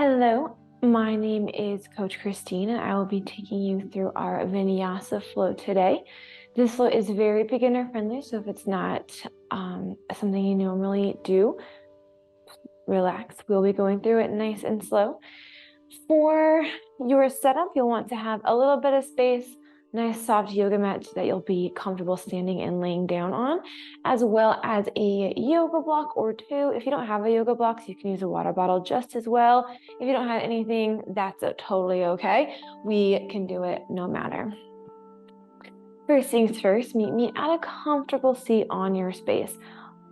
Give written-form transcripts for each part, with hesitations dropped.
Hello, my name is Coach Christine, and I will be taking you through our Vinyasa flow today. This flow is very beginner friendly, so if it's not something you normally do, relax. We'll be going through it nice and slow. For your setup, you'll want to have a little bit of space, nice soft yoga mat that you'll be comfortable standing and laying down on, as well as a yoga block or two. If you don't have a yoga block, you can use a water bottle just as well. If you don't have anything, that's totally okay. We can do it no matter. First things first, meet me at a comfortable seat on your space.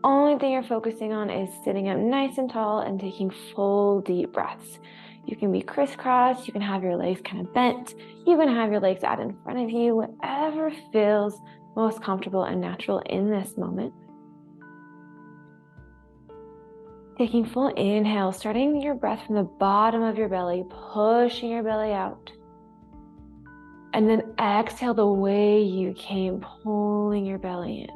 Only thing you're focusing on is sitting up nice and tall and taking full deep breaths. You can be crisscrossed, you can have your legs kind of bent, you can have your legs out in front of you, whatever feels most comfortable and natural in this moment. Taking full inhale, starting your breath from the bottom of your belly, pushing your belly out. And then exhale the way you came, pulling your belly in.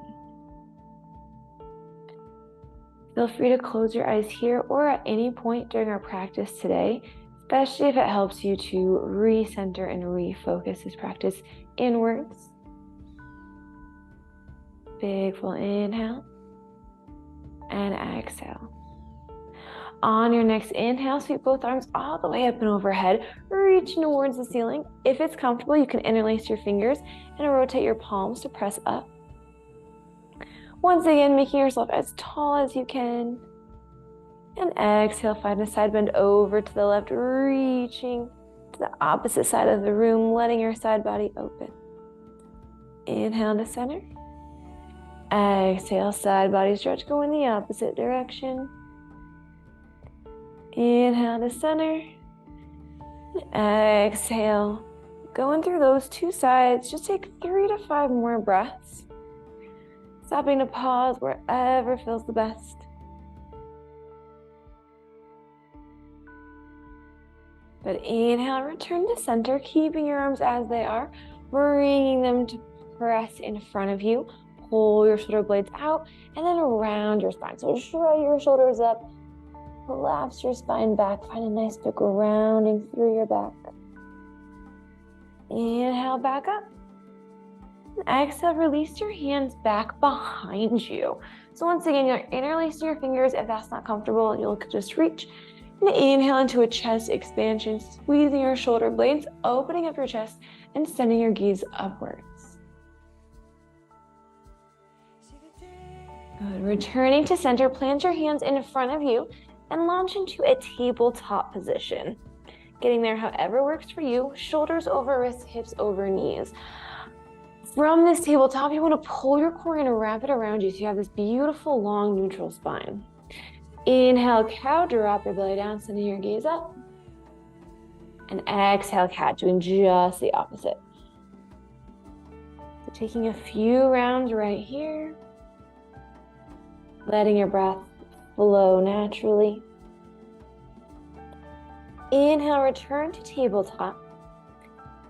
Feel free to close your eyes here or at any point during our practice today, especially if it helps you to recenter and refocus this practice inwards. Big full inhale and exhale. On your next inhale, sweep both arms all the way up and overhead, reaching towards the ceiling. If it's comfortable, you can interlace your fingers and rotate your palms to press up. Once again, making yourself as tall as you can. And exhale, find a side bend over to the left, reaching to the opposite side of the room, letting your side body open. Inhale to center. Exhale, side body stretch, go in the opposite direction. Inhale to center. Exhale. Going through those two sides, just take 3 to 5 more breaths. Stopping to pause wherever feels the best. But inhale, return to center, keeping your arms as they are, bringing them to press in front of you. Pull your shoulder blades out and then around your spine. So straight your shoulders up, collapse your spine back, find a nice big rounding through your back. Inhale, back up. Exhale, release your hands back behind you. So once again, you're interlacing your fingers. If that's not comfortable, you'll just reach. And inhale into a chest expansion, squeezing your shoulder blades, opening up your chest, and sending your gaze upwards. Good. Returning to center, plant your hands in front of you and launch into a tabletop position. Getting there however works for you, shoulders over wrists, hips over knees. From this tabletop, you want to pull your core in and wrap it around you so you have this beautiful, long, neutral spine. Inhale, cow, drop your belly down, sending your gaze up. And exhale, cat, doing just the opposite. So taking a few rounds right here. Letting your breath flow naturally. Inhale, return to tabletop.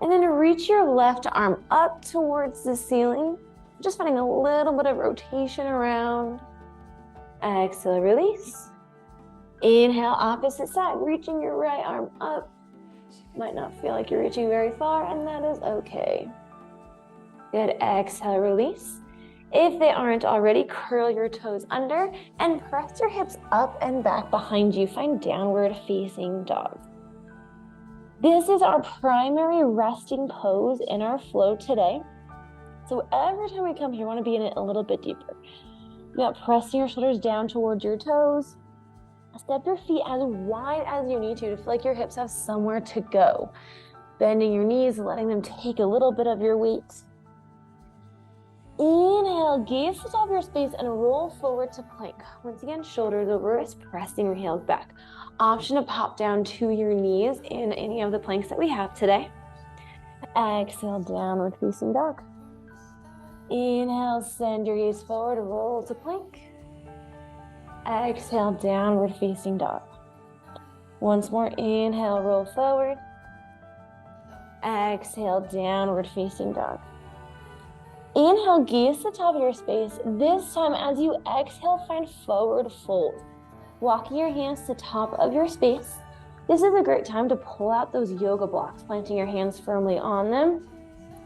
And then reach your left arm up towards the ceiling. Just finding a little bit of rotation around. Exhale, release. Inhale, opposite side, reaching your right arm up. Might not feel like you're reaching very far, and that is okay. Good, exhale, release. If they aren't already, curl your toes under and press your hips up and back behind you. Find downward facing dog. This is our primary resting pose in our flow today. So every time we come here, we want to be in it a little bit deeper. You got pressing your shoulders down towards your toes. Step your feet as wide as you need to feel like your hips have somewhere to go. Bending your knees, letting them take a little bit of your weight. Inhale, gaze to the top of your space and roll forward to plank. Once again, shoulders over wrists, pressing your heels back. Option to pop down to your knees in any of the planks that we have today. Exhale, downward facing dog. Inhale, send your gaze forward, roll to plank. Exhale, downward facing dog. Once more, inhale, roll forward. Exhale, downward facing dog. Inhale, gaze to the top of your space. This time, as you exhale, find forward fold. Walking your hands to the top of your space. This is a great time to pull out those yoga blocks, planting your hands firmly on them.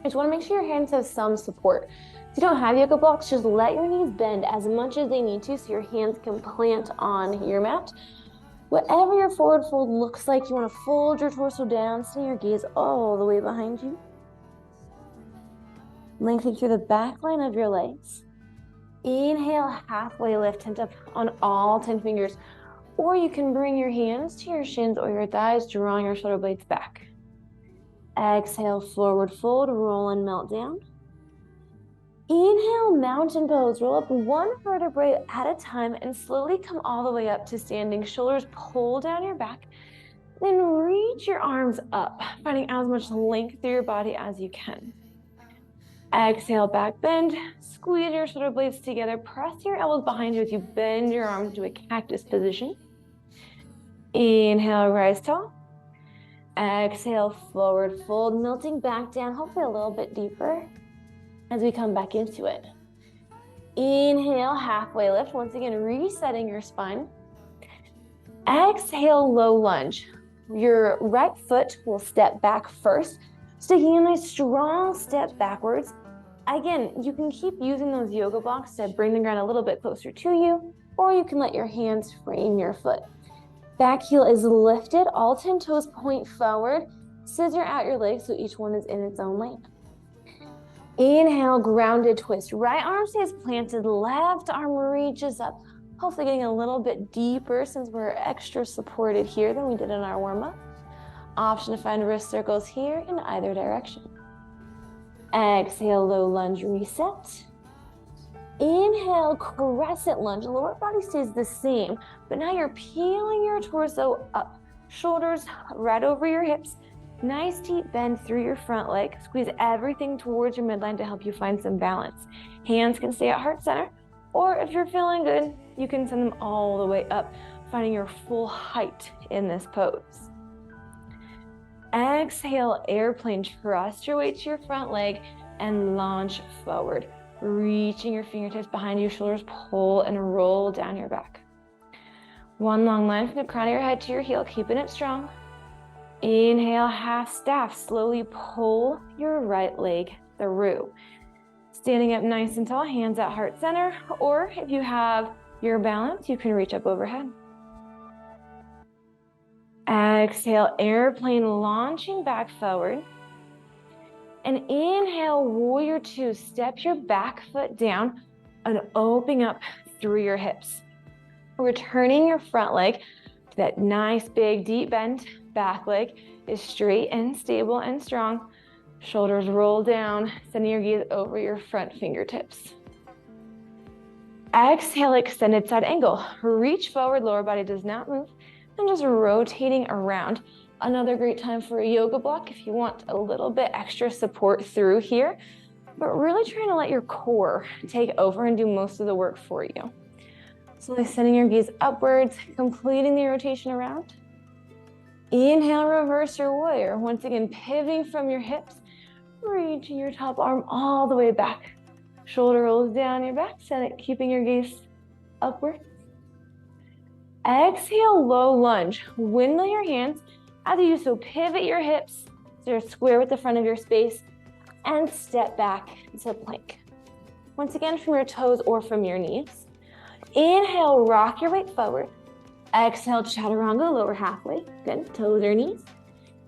I just want to make sure your hands have some support. If you don't have yoga blocks, just let your knees bend as much as they need to so your hands can plant on your mat. Whatever your forward fold looks like, you want to fold your torso down, send your gaze all the way behind you. Lengthening through the back line of your legs. Inhale, halfway lift, tent up on all 10 fingers. Or you can bring your hands to your shins or your thighs, drawing your shoulder blades back. Exhale, forward fold, roll and melt down. Inhale, mountain pose. Roll up one vertebrae at a time and slowly come all the way up to standing. Shoulders pull down your back. Then reach your arms up, finding as much length through your body as you can. Exhale, back bend. Squeeze your shoulder blades together. Press your elbows behind you as you bend your arms to a cactus position. Inhale, rise tall. Exhale, forward fold, melting back down, hopefully a little bit deeper as we come back into it. Inhale, halfway lift. Once again, resetting your spine. Exhale, low lunge. Your right foot will step back first, taking a nice strong step backwards. Again, you can keep using those yoga blocks to bring the ground a little bit closer to you, or you can let your hands frame your foot. Back heel is lifted, all 10 toes point forward. Scissor out your legs so each one is in its own lane. Inhale, grounded twist. Right arm stays planted, left arm reaches up. Hopefully getting a little bit deeper since we're extra supported here than we did in our warm-up. Option to find wrist circles here in either direction. Exhale, low lunge, reset. Inhale, crescent lunge. Lower body stays the same, but now you're peeling your torso up. Shoulders right over your hips. Nice deep bend through your front leg. Squeeze everything towards your midline to help you find some balance. Hands can stay at heart center, or if you're feeling good, you can send them all the way up, finding your full height in this pose. Exhale, airplane. Trust your weight to your front leg and launch forward. Reaching your fingertips behind you, shoulders pull and roll down your back. One long line from the crown of your head to your heel, keeping it strong. Inhale, half staff. Slowly pull your right leg through. Standing up nice and tall, hands at heart center, or if you have your balance, you can reach up overhead. Exhale, airplane, launching back forward. And inhale, warrior two. Step your back foot down and opening up through your hips. Returning your front leg to that nice big deep bend. Back leg is straight and stable and strong. Shoulders roll down, sending your gaze over your front fingertips. Exhale, extended side angle. Reach forward, lower body does not move, and just rotating around. Another great time for a yoga block if you want a little bit extra support through here, but really trying to let your core take over and do most of the work for you. Slowly sending your gaze upwards, completing the rotation around. Inhale, reverse your warrior. Once again, pivoting from your hips, reaching your top arm all the way back. Shoulder rolls down your back, keeping your gaze upward. Exhale, low lunge. Windmill your hands. As you do so, pivot your hips so you're square with the front of your space and step back to plank. Once again, from your toes or from your knees. Inhale, rock your weight forward. Exhale, chaturanga, lower halfway. Good, toes or knees.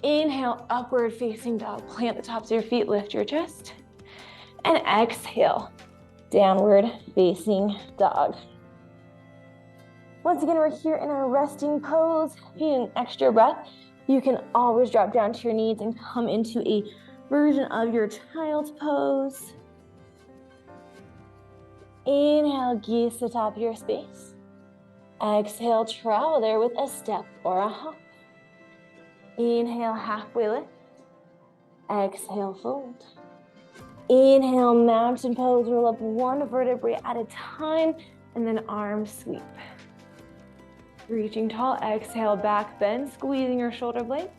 Inhale, upward facing dog. Plant the tops of your feet, lift your chest. And exhale, downward facing dog. Once again, we're here in our resting pose. If you need an extra breath, you can always drop down to your knees and come into a version of your child's pose. Inhale, gaze to the top of your space. Exhale, travel there with a step or a hop. Inhale, halfway lift. Exhale, fold. Inhale, mountain pose. Roll up one vertebrae at a time, and then arm sweep. Reaching tall, exhale, back bend, squeezing your shoulder blades.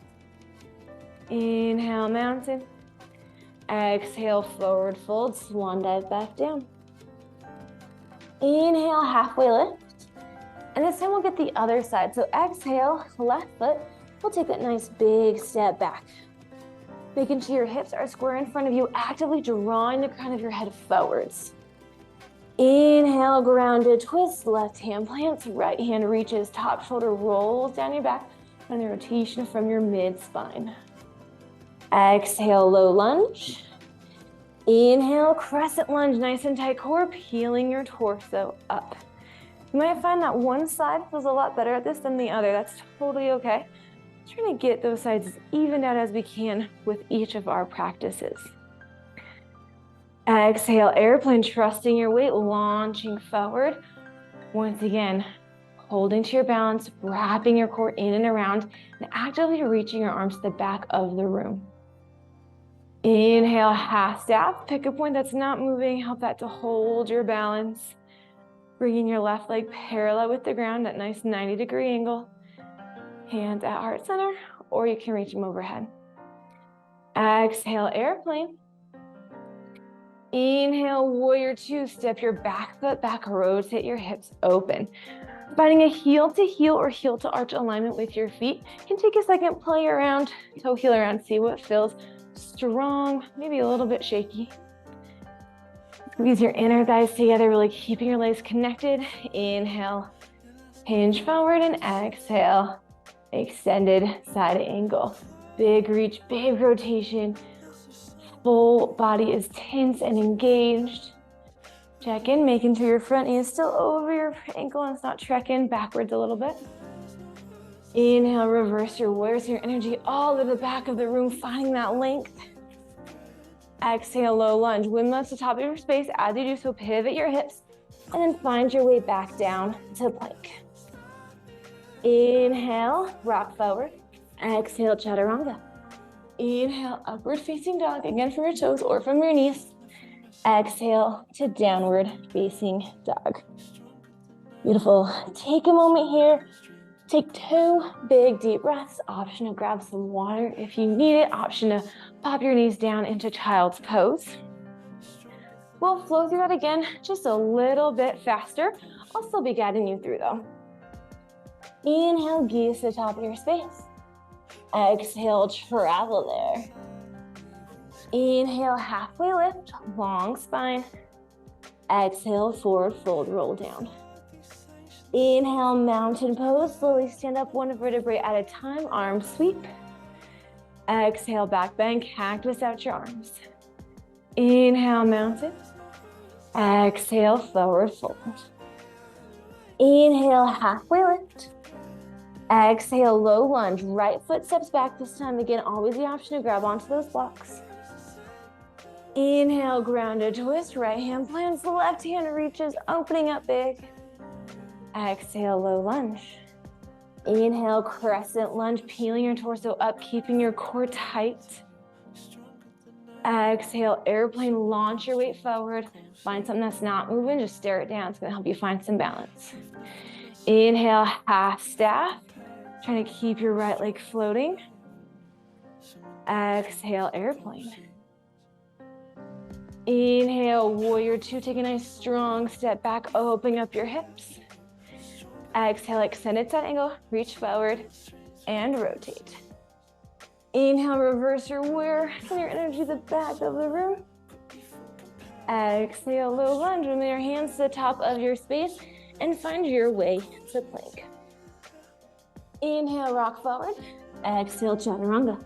Inhale, mountain. Exhale, forward fold, swan dive back down. Inhale, halfway lift. And this time we'll get the other side. So exhale, left foot, we'll take that nice big step back. Making sure your hips are square in front of you, actively drawing the crown of your head forwards. Inhale, grounded twist, left hand plants, right hand reaches, top shoulder rolls down your back, and the rotation from your mid-spine. Exhale, low lunge. Inhale, crescent lunge, nice and tight core, peeling your torso up. You might find that one side feels a lot better at this than the other. That's totally okay. Trying to get those sides as evened out as we can with each of our practices. Exhale, airplane, trusting your weight, launching forward. Once again, holding to your balance, wrapping your core in and around, and actively reaching your arms to the back of the room. Inhale, half staff. Pick a point that's not moving. Help that to hold your balance. Bringing your left leg parallel with the ground at nice 90-degree angle. Hands at heart center, or you can reach them overhead. Exhale, airplane. Inhale, warrior two. Step your back foot back, rotate your hips open. Finding a heel to heel or heel to arch alignment with your feet. You can take a second, play around, toe heel around, see what feels strong, maybe a little bit shaky. Squeeze your inner thighs together, really keeping your legs connected. Inhale, hinge forward, and exhale, extended side angle. Big reach, big rotation. Full body is tense and engaged. Check in, making sure your front knee is still over your ankle and it's not trekking backwards a little bit. Inhale, reverse your warrior, so your energy all to the back of the room, finding that length. Exhale, low lunge. Windmill to the top of your space. As you do so, pivot your hips and then find your way back down to plank. Inhale, rock forward. Exhale, chaturanga. Inhale, upward facing dog, again from your toes or from your knees. Exhale to downward facing dog. Beautiful. Take a moment here. Take 2 big deep breaths. Option to grab some water if you need it. Option to pop your knees down into child's pose. We'll flow through that again just a little bit faster. I'll still be guiding you through though. Inhale, gaze to the top of your space. Exhale, travel there. Inhale, halfway lift, long spine. Exhale, forward fold, roll down. Inhale, mountain pose. Slowly stand up 1 vertebrae at a time, arms sweep. Exhale, back bend, cactus out your arms. Inhale, mountain. Exhale, forward fold. Inhale, halfway lift. Exhale, low lunge. Right foot steps back this time. Again, always the option to grab onto those blocks. Inhale, grounded twist. Right hand plants, left hand reaches, opening up big. Exhale, low lunge. Inhale, crescent lunge, peeling your torso up, keeping your core tight. Exhale, airplane, launch your weight forward. Find something that's not moving, just stare it down. It's gonna help you find some balance. Inhale, half staff. Trying to keep your right leg floating. Exhale, airplane. Inhale, warrior two. Take a nice strong step back, opening up your hips. Exhale, extended side angle, reach forward and rotate. Inhale, reverse your warrior. Send your energy to the back of the room. Exhale, low lunge. Bring your hands to the top of your space and find your way to plank. Inhale, rock forward. Exhale, chaturanga.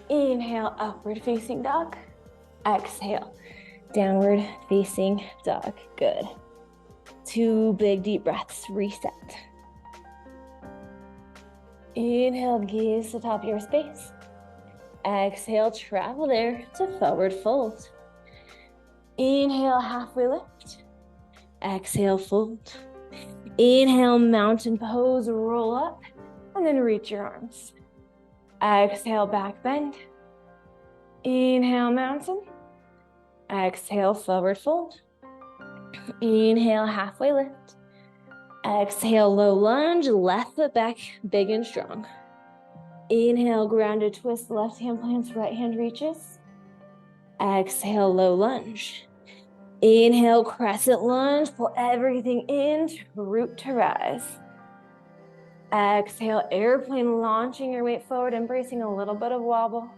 Inhale, upward facing dog. Exhale, downward facing dog. Good. 2 big deep breaths, reset. Inhale, gaze to the top of your space. Exhale, travel there to forward fold. Inhale, halfway lift. Exhale, fold. Inhale, mountain pose, roll up, and then reach your arms. Exhale, back bend. Inhale, mountain. Exhale, forward fold. Inhale, halfway lift. Exhale, low lunge, left foot back, big and strong. Inhale, grounded twist, left hand plants, right hand reaches. Exhale, low lunge. Inhale, crescent lunge, pull everything in, root to rise. Exhale, airplane, launching your weight forward, embracing a little bit of wobble.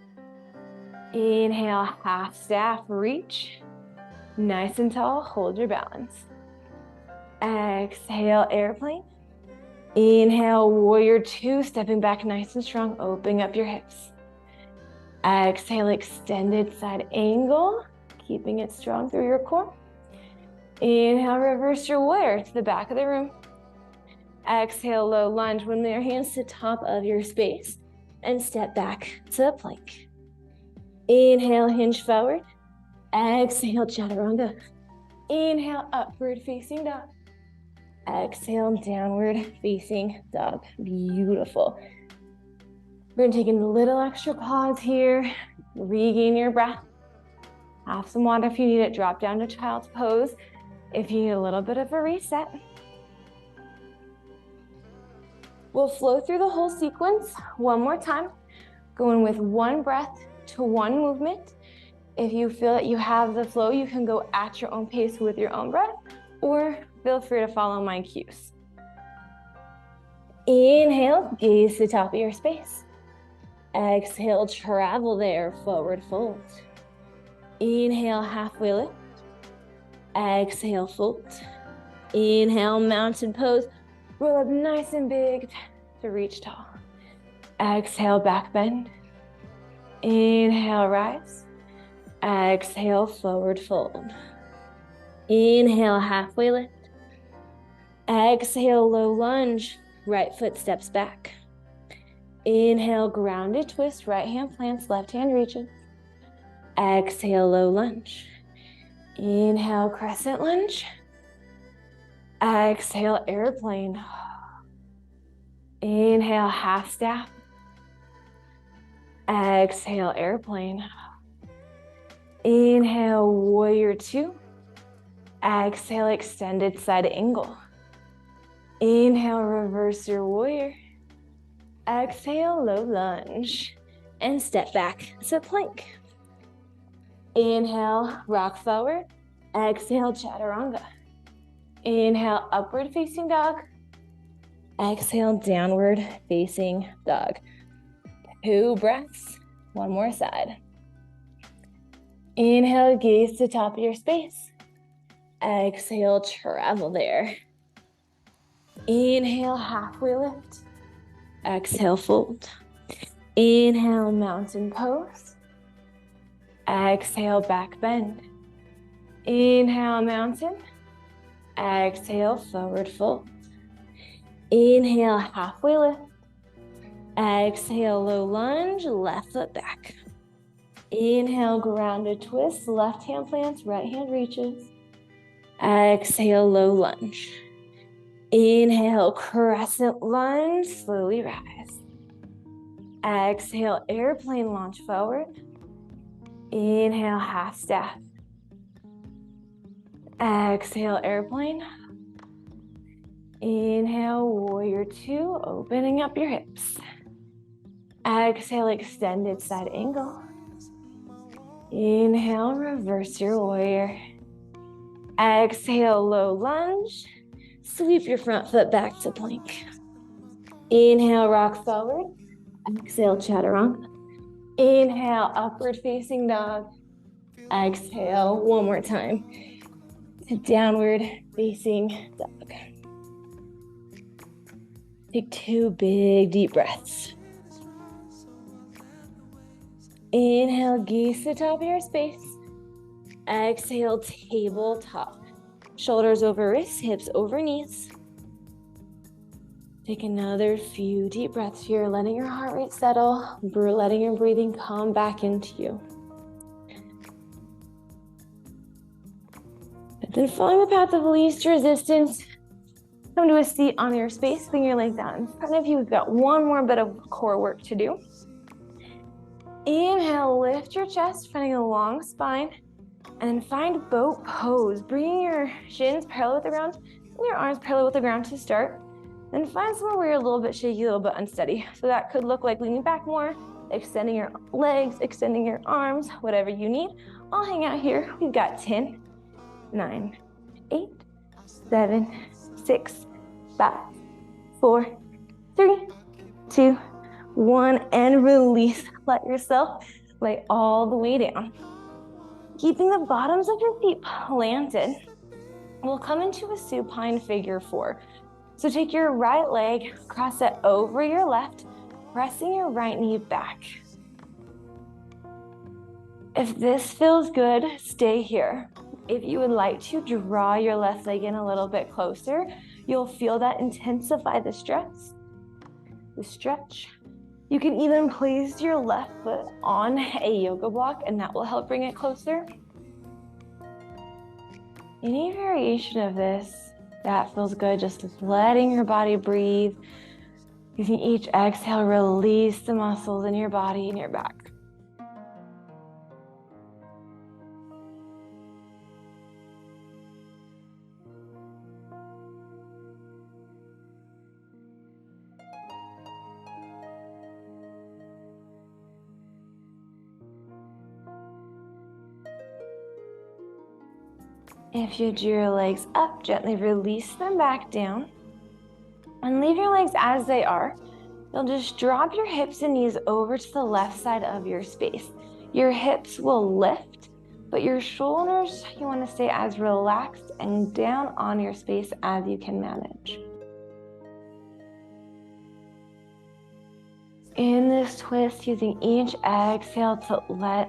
Inhale, half staff, reach. Nice and tall, hold your balance. Exhale, airplane. Inhale, warrior two, stepping back nice and strong, opening up your hips. Exhale, extended side angle, keeping it strong through your core. Inhale, reverse your warrior to the back of the room. Exhale, low lunge, windmill your hands to the top of your space and step back to a plank. Inhale, hinge forward. Exhale, chaturanga. Inhale, upward facing dog. Exhale, downward facing dog. Beautiful. We're gonna take a little extra pause here. Regain your breath. Have some water if you need it. Drop down to child's pose if you need a little bit of a reset. We'll flow through the whole sequence one more time, going with one breath to one movement. If you feel that you have the flow, you can go at your own pace with your own breath, or feel free to follow my cues. Inhale, gaze to the top of your space. Exhale, travel there, forward fold. Inhale, halfway lift. Exhale, fold. Inhale, mountain pose. Roll up nice and big to reach tall. Exhale, back bend. Inhale, rise. Exhale, forward fold. Inhale, halfway lift. Exhale, low lunge. Right foot steps back. Inhale, grounded twist. Right hand plants, left hand reaches. Exhale, low lunge. Inhale, crescent lunge. Exhale, airplane. Inhale, half staff. Exhale, airplane. Inhale, warrior two. Exhale, extended side angle. Inhale, reverse your warrior. Exhale, low lunge. And step back to plank. Inhale, rock forward. Exhale, chaturanga. Inhale, upward facing dog. Exhale, downward facing dog. 2 breaths, one more side. Inhale, gaze to top of your space. Exhale, travel there. Inhale, halfway lift. Exhale, fold. Inhale, mountain pose. Exhale, back bend. Inhale, mountain. Exhale, forward fold. Inhale, halfway lift. Exhale, low lunge, left foot back. Inhale, grounded twist, left hand plants, right hand reaches. Exhale, low lunge. Inhale, crescent lunge, slowly rise. Exhale, airplane launch forward. Inhale, half staff. Exhale, airplane. Inhale, warrior two, opening up your hips. Exhale, extended side angle. Inhale, reverse your warrior. Exhale, low lunge. Sweep your front foot back to plank. Inhale, rock forward. Exhale, chaturanga. Inhale, upward facing dog. Exhale, one more time. To downward facing dog. Take 2 big deep breaths. Inhale, gaze to the top of your space. Exhale, tabletop. Shoulders over wrists, hips over knees. Take another few deep breaths here, letting your heart rate settle, letting your breathing come back into you. And then following the path of least resistance, come to a seat on your space, bring your legs out in front of you. We've got one more bit of core work to do. Inhale, lift your chest, finding a long spine, and then find boat pose. Bringing your shins parallel with the ground and your arms parallel with the ground to start. Then find somewhere where you're a little bit shaky, a little bit unsteady. So that could look like leaning back more, extending your legs, extending your arms, whatever you need. I'll hang out here. We've got 10, 9, 8, 7, 6, 5, 4, 3, 2, 1, and release. Let yourself lay all the way down. Keeping the bottoms of your feet planted, we'll come into a supine figure 4. So take your right leg, cross it over your left, pressing your right knee back. If this feels good, stay here. If you would like to draw your left leg in a little bit closer, you'll feel that intensify the stretch. You can even place your left foot on a yoga block, and that will help bring it closer. Any variation of this that feels good, just letting your body breathe. Using each exhale, release the muscles in your body and your back. If you drew your legs up, gently release them back down and leave your legs as they are. You'll just drop your hips and knees over to the left side of your space. Your hips will lift, but your shoulders, you want to stay as relaxed and down on your space as you can manage. In this twist, using each exhale to let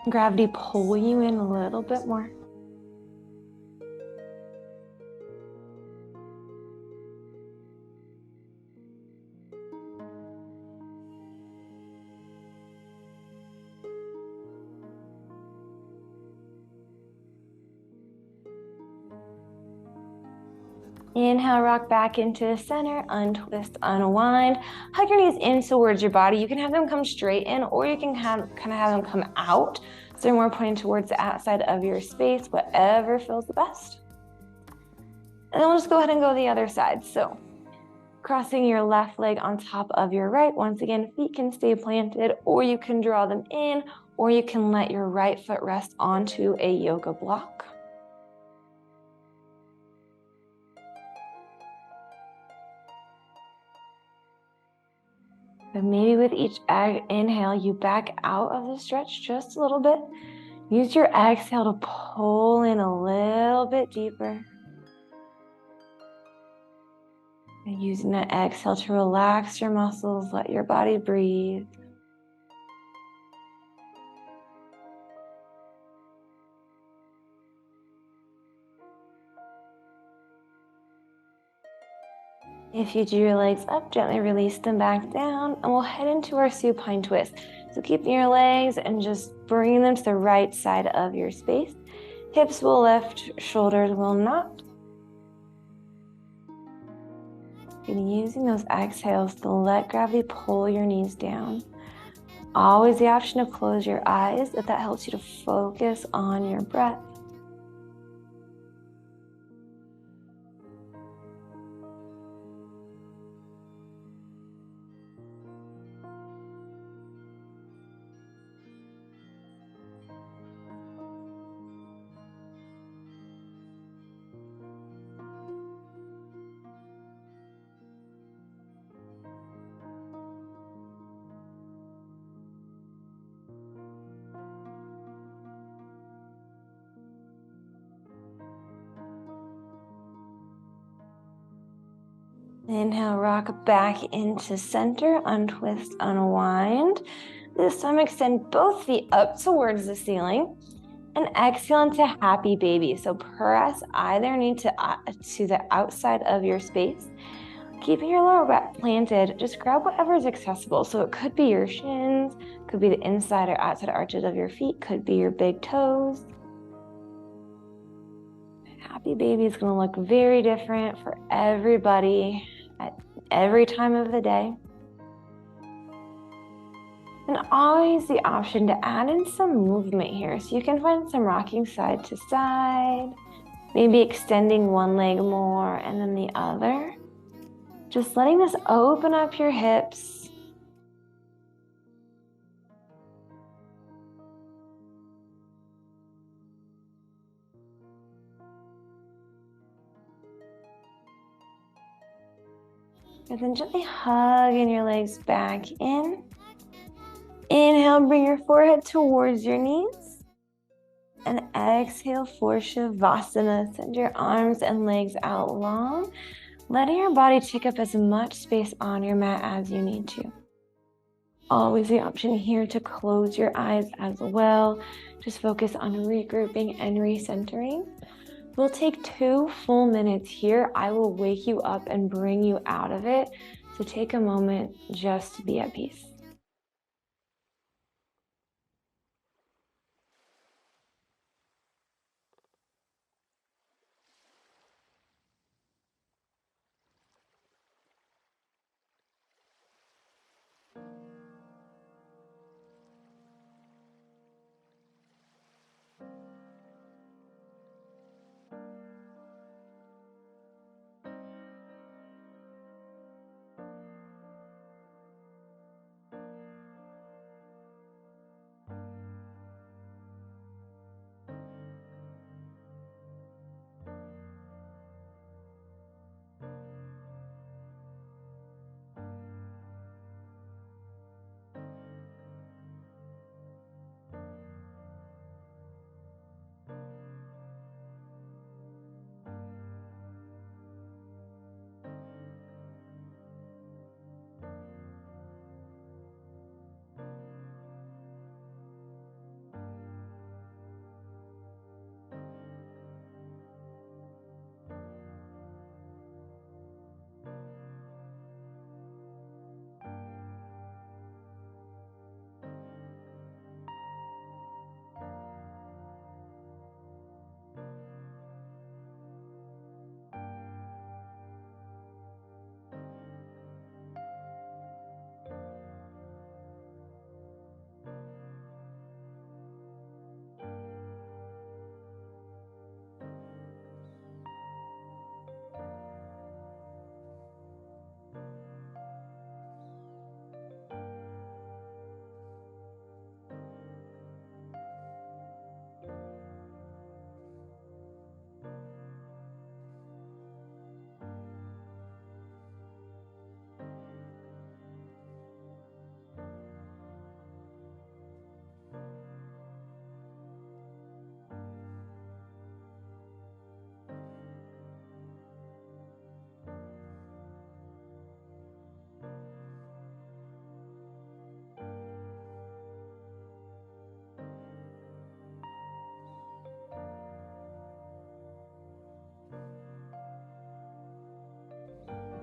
gravity pull you in a little bit more. Inhale, rock back into the center, untwist, unwind. Hug your knees in towards your body. You can have them come straight in, or you can kind of have them come out. So they're more pointing towards the outside of your space, whatever feels the best. And then we'll just go ahead and go the other side. So crossing your left leg on top of your right. Once again, feet can stay planted, or you can draw them in, or you can let your right foot rest onto a yoga block. But maybe with each inhale, you back out of the stretch just a little bit. Use your exhale to pull in a little bit deeper. And using that exhale to relax your muscles, let your body breathe. If you drew your legs up, gently release them back down, and we'll head into our supine twist. So keeping your legs and just bringing them to the right side of your space. Hips will lift, shoulders will not. And using those exhales to let gravity pull your knees down. Always the option to close your eyes if that helps you to focus on your breath. Inhale, rock back into center, untwist, unwind. This time extend both feet up towards the ceiling and exhale into happy baby. So press either knee to the outside of your space. Keeping your lower back planted, just grab whatever is accessible. So it could be your shins, could be the inside or outside arches of your feet, could be your big toes. Happy baby is going to look very different for everybody at every time of the day. And always the option to add in some movement here. So you can find some rocking side to side, maybe extending one leg more and then the other. Just letting this open up your hips. And then gently hugging your legs back in. Inhale, bring your forehead towards your knees. And exhale for Shavasana. Send your arms and legs out long, letting your body take up as much space on your mat as you need to. Always the option here to close your eyes as well. Just focus on regrouping and recentering. We'll take 2 full minutes here. I will wake you up and bring you out of it. So take a moment just to be at peace.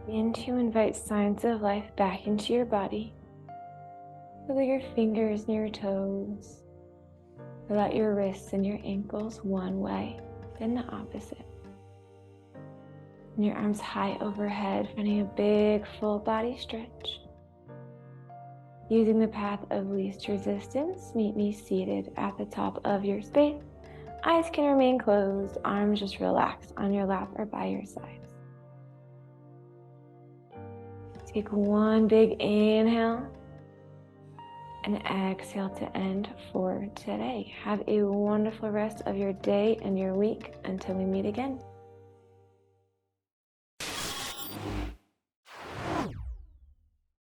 Begin to invite signs of life back into your body. Whether your fingers and your toes, without your wrists and your ankles one way, then the opposite. And your arms high overhead, finding a big full body stretch. Using the path of least resistance, meet me seated at the top of your space. Eyes can remain closed, arms just relaxed on your lap or by your sides. Take one big inhale and exhale to end for today. Have a wonderful rest of your day and your week until we meet again.